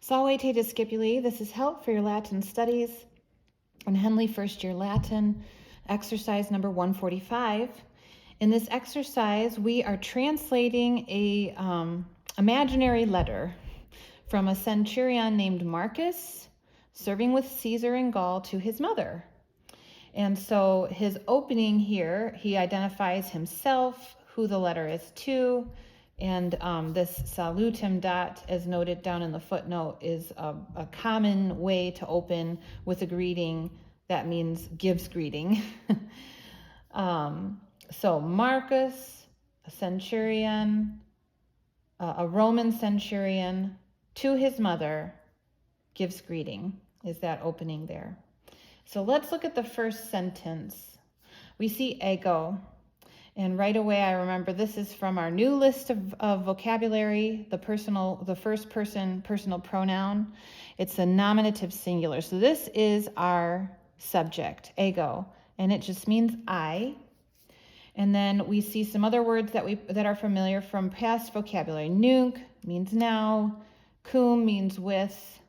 Salve te discipuli, this is help for your Latin studies in Henle First Year Latin, exercise number 145. In this exercise, we are translating a imaginary letter from a centurion named Marcus, serving with Caesar in Gaul, to his mother. And so his opening here, he identifies himself, who the letter is to, and this salutem dot, as noted down in the footnote, is a common way to open with a greeting that means gives greeting. So Marcus, a centurion, a Roman centurion, to his mother, gives greeting, is that opening there. So let's look at the first sentence. We see ego. And right away, I remember this is from our new list of vocabulary, the first person personal pronoun. It's a nominative singular. So this is our subject, ego, and it just means I. And then we see some other words that are familiar from past vocabulary. Nunc means now, cum means with,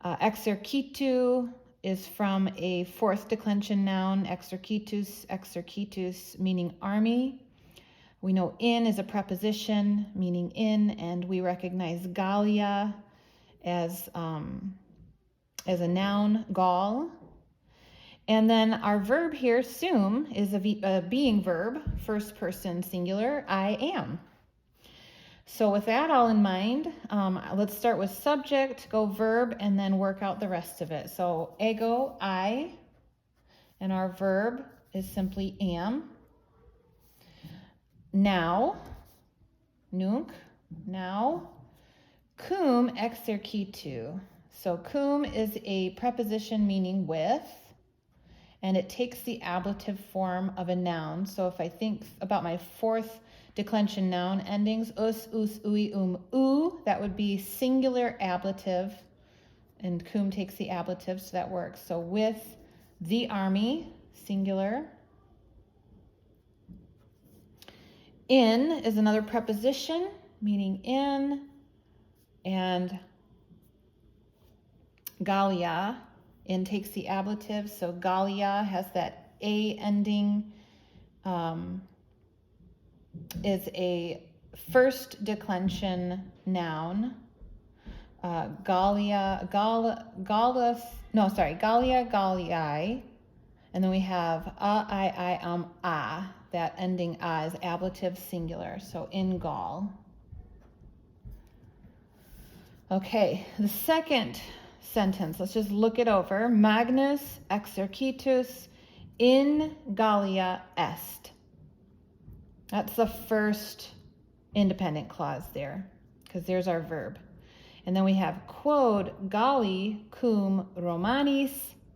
exercitu is from a fourth declension noun, exercitus, meaning army. We know in is a preposition meaning in, and we recognize Gallia as a noun, Gaul. And then our verb here, sum, is a being verb, first person singular, I am. So with that all in mind, let's start with subject, go verb, and then work out the rest of it. So ego, I, and our verb is simply am. Now, nunc, now. Cum exercitu. So cum is a preposition meaning with, and it takes the ablative form of a noun. So if I think about my fourth declension noun endings, us, ui, u, that would be singular ablative, and cum takes the ablative, so that works. So with the army, singular. In is another preposition, meaning in, and Gallia, in takes the ablative, so Gallia has that A ending, is a first declension noun. Gallia, Galliae, and then we have a, that ending a is ablative singular, so in Gaul. Okay, the second sentence, let's just look it over. Magnus exercitus in Gallia est. That's the first independent clause there, because there's our verb. And then we have quod Galli cum Romanis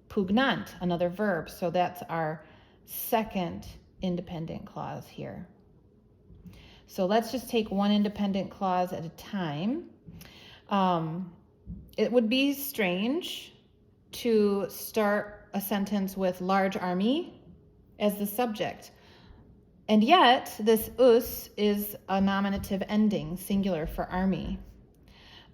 pugnant, another verb. So that's our second independent clause here. So let's just take one independent clause at a time. It would be strange to start a sentence with large army as the subject. And yet, this us is a nominative ending, singular for army.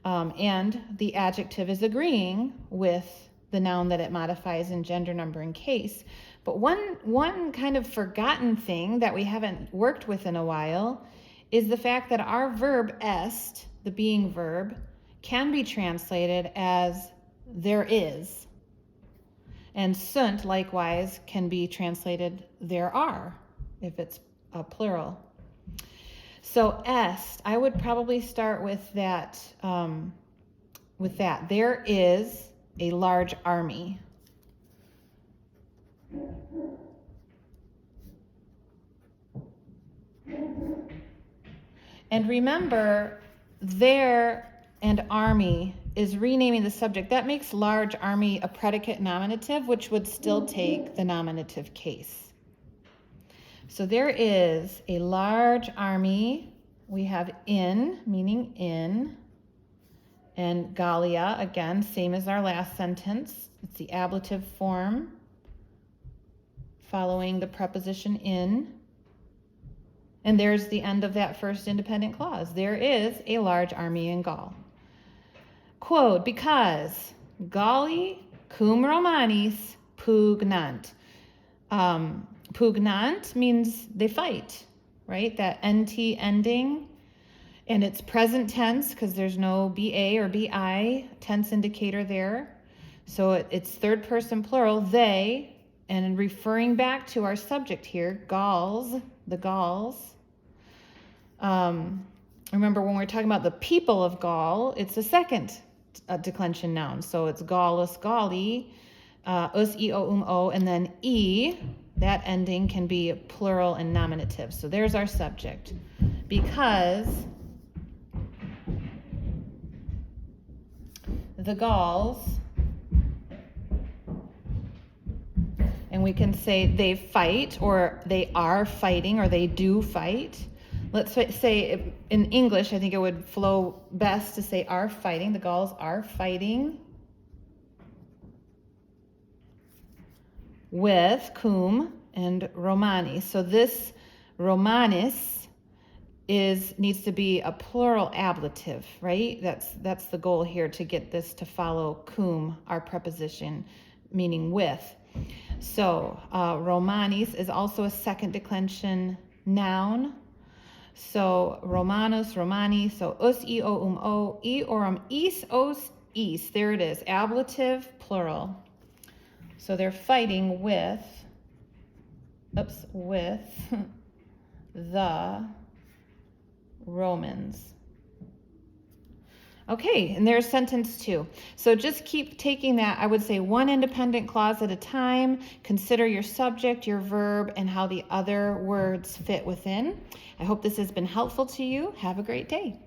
And the adjective is agreeing with the noun that it modifies in gender, number, and case. But one kind of forgotten thing that we haven't worked with in a while is the fact that our verb est, the being verb, can be translated as there is. And sunt, likewise, can be translated there are, if it's a plural. So est, I would probably start with that. There is a large army. And remember, there and army is renaming the subject. That makes large army a predicate nominative, which would still take the nominative case. So there is a large army. We have in, meaning in, and Gallia, again, same as our last sentence. It's the ablative form following the preposition in. And there's the end of that first independent clause. There is a large army in Gaul. Quote, because Galli cum Romanis pugnant. Pugnant means they fight, right? That NT ending. And it's present tense because there's no BA or BI tense indicator there. So it's third person plural, they, and referring back to our subject here, Gauls, the Gauls. Remember when we're talking about the people of Gaul, it's a second declension noun. So it's Gallus, Galli, us, eo, o, and then e, that ending can be plural and nominative. So there's our subject. Because the Gauls, and we can say they fight, or they are fighting, or they do fight. Let's say in English, I think it would flow best to say are fighting. The Gauls are fighting with cum and Romani. So this Romanis needs to be a plural ablative, right? That's the goal here, to get this to follow cum, our preposition, meaning with. So Romanis is also a second declension noun. So Romanus, Romani, so us, eo, o, e, orum, is, os, is. There it is, ablative, plural. So they're fighting with the Romans. Okay, and there's sentence 2. So just keep taking that, I would say, one independent clause at a time. Consider your subject, your verb, and how the other words fit within. I hope this has been helpful to you. Have a great day.